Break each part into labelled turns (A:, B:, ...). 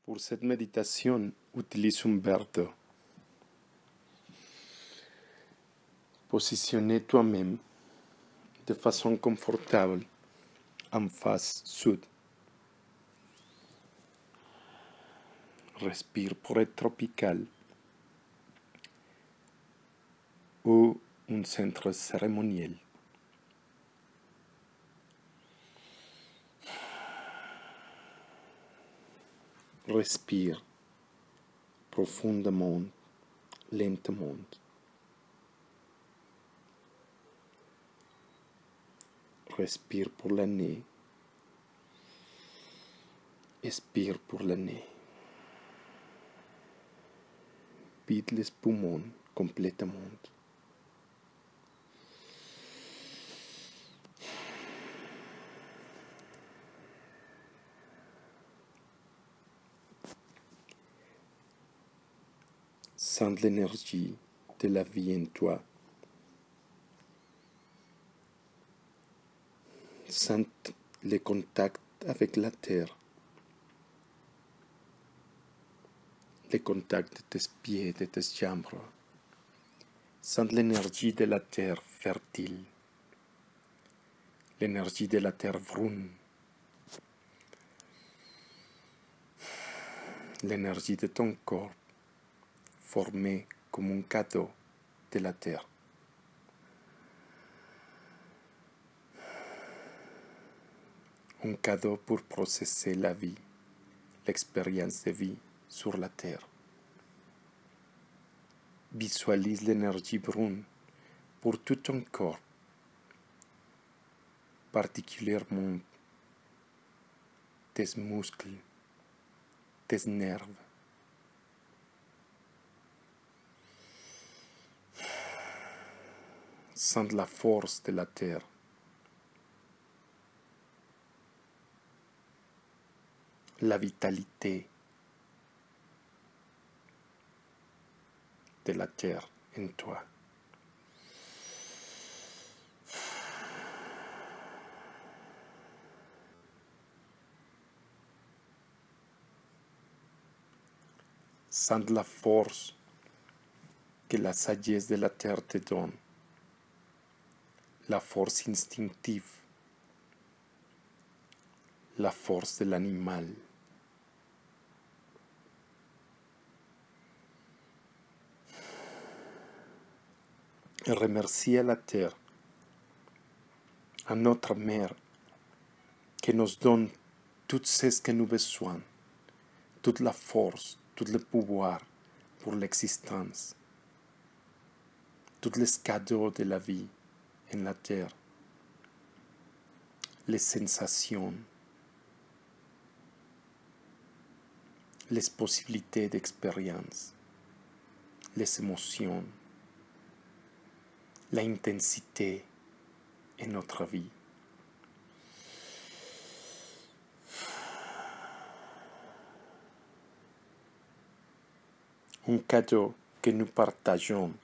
A: Pour cette méditation, utilise un verre d'eau. Positionnez toi-même de façon confortable en face sud. Respire pour être tropical ou un centre cérémoniel. Respire profondément, lentement. Respire pour le nez. Expire pour le nez. Vide les poumons complètement. Sens l'énergie de la vie en toi. Sens le contact avec la terre. Le contact de tes pieds, de tes jambes. Sens l'énergie de la terre fertile. L'énergie de la terre brune. L'énergie de ton corps formé comme un cadeau de la terre. Un cadeau pour processer la vie, l'expérience de vie sur la terre. Visualise l'énergie brune pour tout ton corps, particulièrement tes muscles, tes nerfs. Sens la force de la terre. La vitalité de la terre en toi. Sens la force que la sagesse de la terre te donne. La force instinctive. La force de l'animal. Et remercie à la terre, à notre mère, qui nous donne tout ce que nous avons besoin, toute la force, tout le pouvoir pour l'existence, tous les cadeaux de la vie en la terre, les sensations, les possibilités d'expérience, les émotions, l'intensité en notre vie. Un cadeau que nous partageons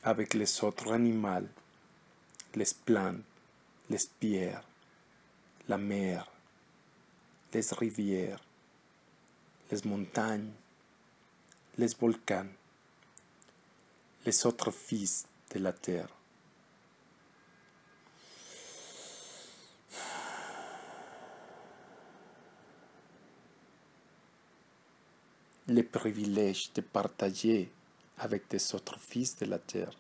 A: avec les autres animaux, les plantes, les pierres, la mer, les rivières, les montagnes, les volcans, les autres fils de la terre. Le privilège de partager avec des autres fils de la terre.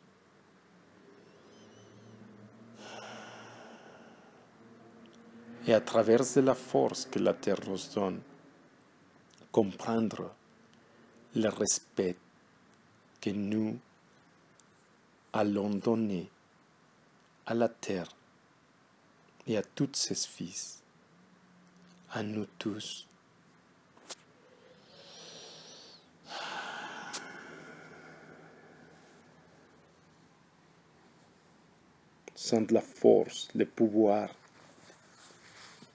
A: Et à travers de la force que la terre nous donne, comprendre le respect que nous allons donner à la terre et à tous ses fils, à nous tous. Sans la force, le pouvoir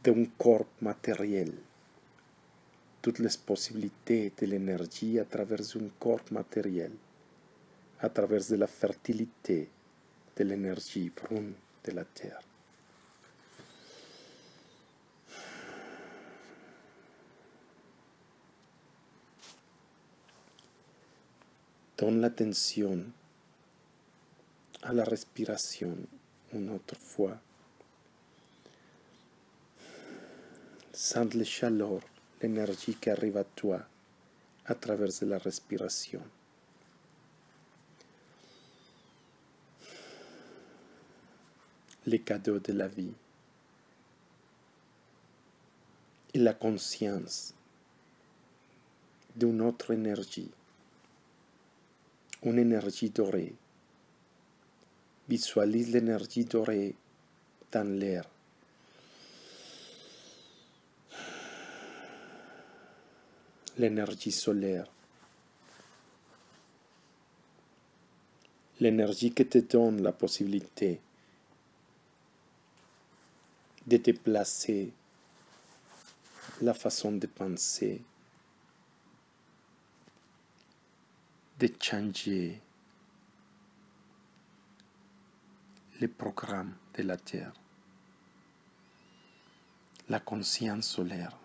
A: d'un corps matériel, toutes les possibilités de l'énergie à travers un corps matériel, à travers de la fertilité de l'énergie brune de la terre. Donne l'attention à la respiration une autre fois. Sens la chaleur, l'énergie qui arrive à toi à travers la respiration. Les cadeaux de la vie et la conscience d'une autre énergie, une énergie dorée. Visualise l'énergie dorée dans l'air. L'énergie solaire. L'énergie qui te donne la possibilité de déplacer la façon de penser, de changer les programmes de la Terre, la conscience solaire.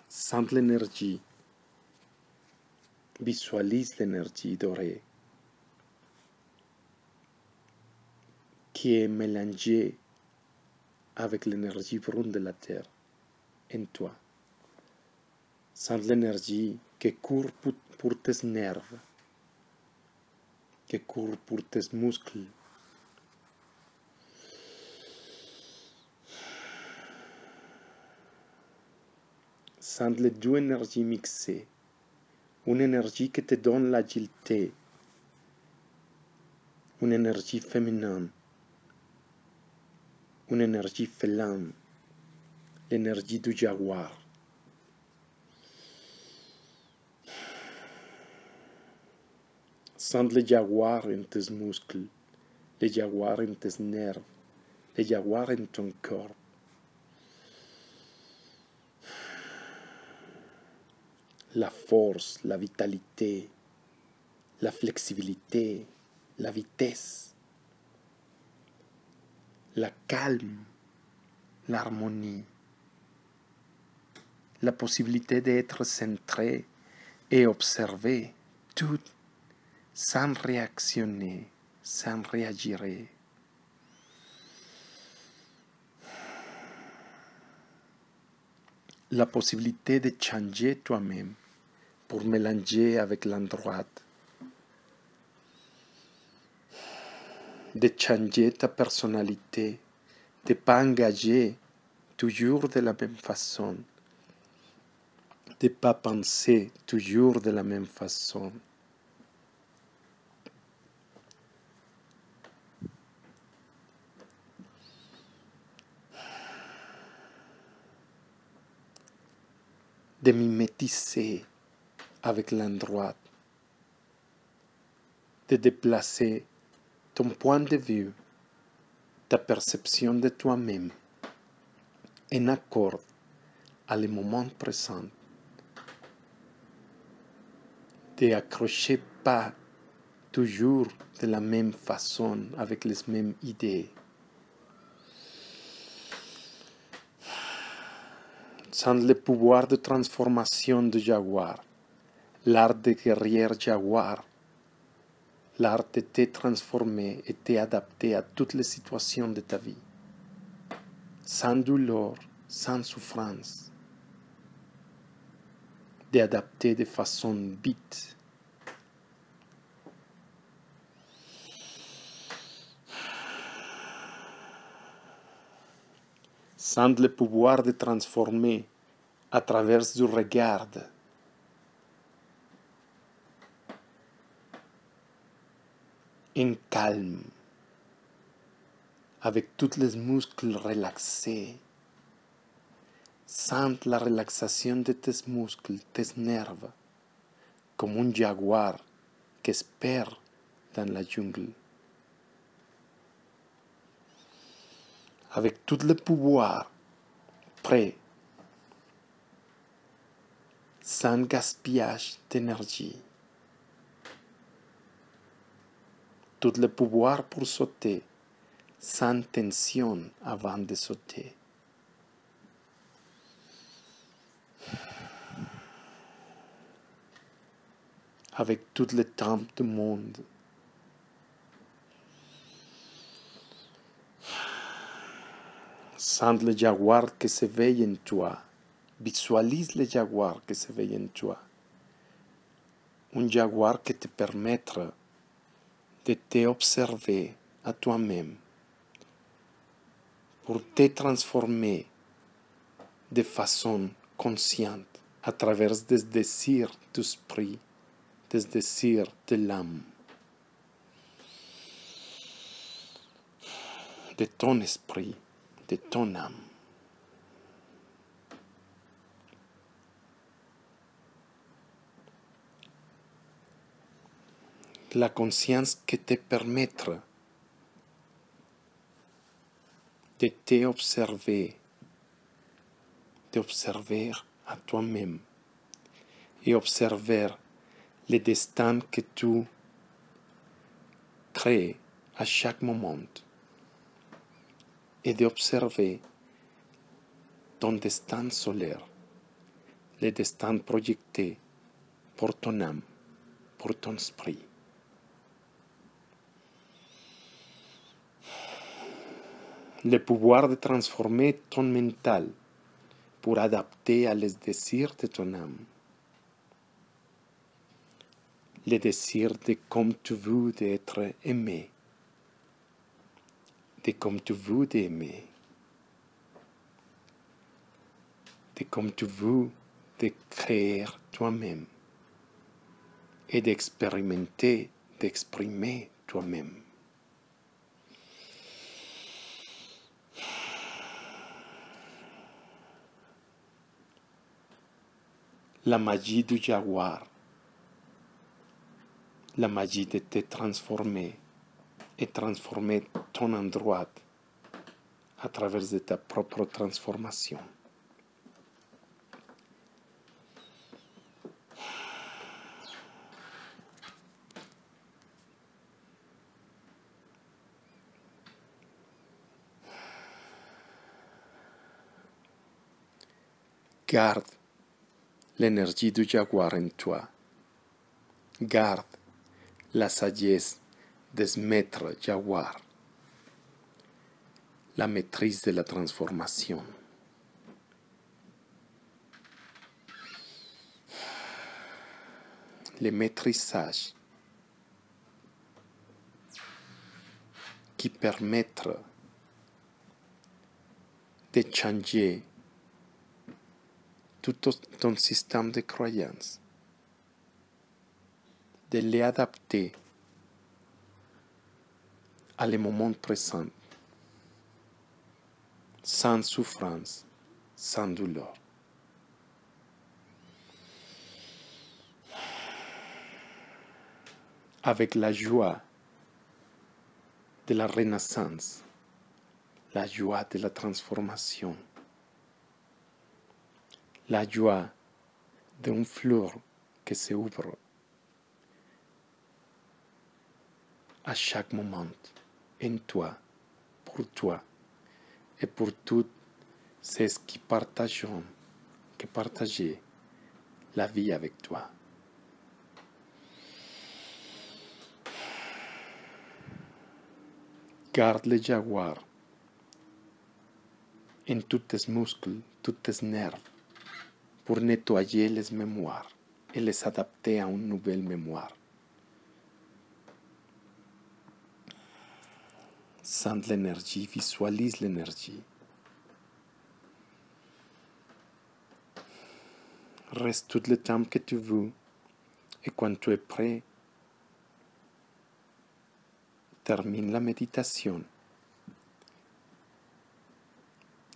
A: Sens l'énergie, visualise l'énergie dorée qui est mélangée avec l'énergie brune de la Terre en toi. Sens l'énergie qui court pour tes nerfs, qui court pour tes muscles. Sens les deux énergies mixées. Une énergie qui te donne l'agilité, une énergie féminine, une énergie félin, l'énergie du jaguar. Sens le jaguar en tes muscles, le jaguar en tes nerfs, le jaguar en ton corps. La force, la vitalité, la flexibilité, la vitesse, la calme, l'harmonie, la possibilité d'être centré et observé tout sans réactionner, sans réagir. La possibilité de changer toi-même pour mélanger avec l'endroit, de changer ta personnalité, de ne pas engager toujours de la même façon, de ne pas penser toujours de la même façon. De mimétiser avec l'endroit, de déplacer ton point de vue, ta perception de toi-même en accord à le moment présent, de accrocher pas toujours de la même façon avec les mêmes idées. Sans le pouvoir de transformation du jaguar, l'art de guerrier jaguar, l'art de te transformer et t'adapter à toutes les situations de ta vie, sans douleur, sans souffrance, d'adapter de façon vite. Sans le pouvoir de transformer à travers du regard. En calme, avec tous les muscles relaxés. Sens la relaxation de tes muscles, tes nerfs, comme un jaguar qui espère dans la jungle. Avec tout le pouvoir prêt, sans gaspillage d'énergie. Tout le pouvoir pour sauter, sans tension avant de sauter. avec tout le temps du monde. Sens le jaguar qui s'éveille en toi. Visualise le jaguar qui s'éveille en toi. Un jaguar qui te permettra de te observer à toi-même pour te transformer de façon consciente à travers des désirs d'esprit, des désirs de l'âme, de ton esprit, de ton âme. La conscience qui te permettra de te observer, d'observer à toi-même et observer le destin que tu crées à chaque moment et d'observer ton destin solaire, le destin projeté pour ton âme, pour ton esprit. Le pouvoir de transformer ton mental pour adapter à les désirs de ton âme. Le désir de comme tu veux d'être aimé, de comme tu veux d'aimer, de comme tu veux de créer toi-même et d'expérimenter, d'exprimer toi-même. La magie du jaguar, la magie de te transformer et transformer ton endroit à travers de ta propre transformation. Garde l'énergie du jaguar en toi. Garde la sagesse des maîtres jaguar, la maîtrise de la transformation. Le maîtrisage qui permettra de changer tout ton système de croyances, de les adapter à le moment présent, sans souffrance, sans douleur. Avec la joie de la renaissance, la joie de la transformation, la joie d'une fleur qui s'ouvre à chaque moment en toi, pour toi et pour tous ceux qui partagent la vie avec toi. Garde le jaguar en tous tes muscles, tous tes nerfs, pour nettoyer les mémoires et les adapter à une nouvelle mémoire. Sens l'énergie, visualise l'énergie. Reste tout le temps que tu veux et quand tu es prêt, termine la méditation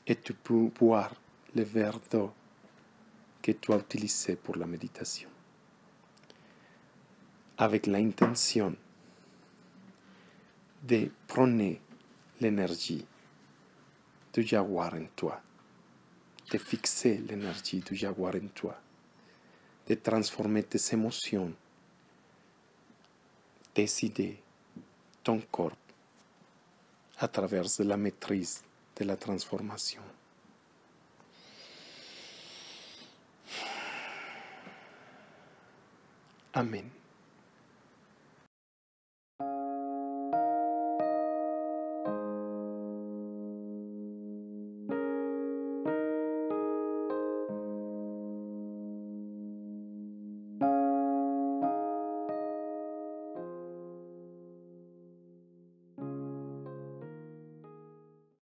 A: et tu peux boire le verre d'eau que tu as utilisé pour la méditation, avec l'intention de prôner l'énergie du jaguar en toi, de fixer l'énergie du jaguar en toi, de transformer tes émotions, tes idées, ton corps, à travers la maîtrise de la transformation. Amen.